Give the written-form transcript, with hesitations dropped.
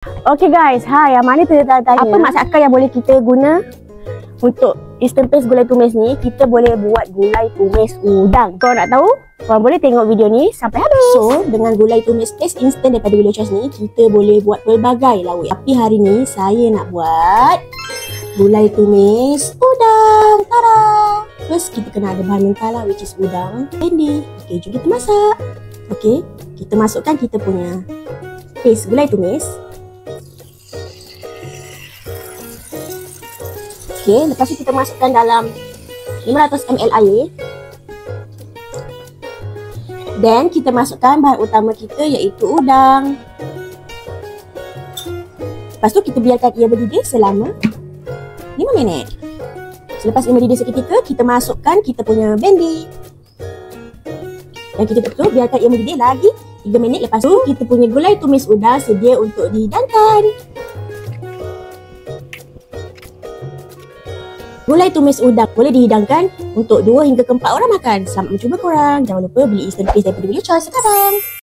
Okay guys, yang mana tanya apa masakan yang boleh kita guna untuk instant paste gulai tumis ni? Kita boleh buat gulai tumis udang. Korang nak tahu? Korang boleh tengok video ni sampai habis. So, dengan gulai tumis paste instant daripada Willow Choice ni, kita boleh buat pelbagai lauk. Tapi hari ni saya nak buat gulai tumis udang. Tada! First, kita kena ada bahan mentah lah, which is udang, bendi. Okay, jom kita masak. Okay, kita masukkan kita punya paste gulai tumis. Okay, lepas tu kita masukkan dalam 500 ml air. Dan kita masukkan bahan utama kita iaitu udang. Lepas tu kita biarkan ia mendidih selama 5 minit. Selepas ia mendidih seketika, kita masukkan kita punya bendi. Dan kita tutup, biarkan ia mendidih lagi 3 minit. Lepas tu kita punya gulai tumis udang sedia untuk dihidangkan. Gulai tumis udang boleh dihidangkan untuk 2 hingga ke 4 orang makan. Selamat mencuba korang. Jangan lupa beli instant paste daripada Willow Choice sekarang.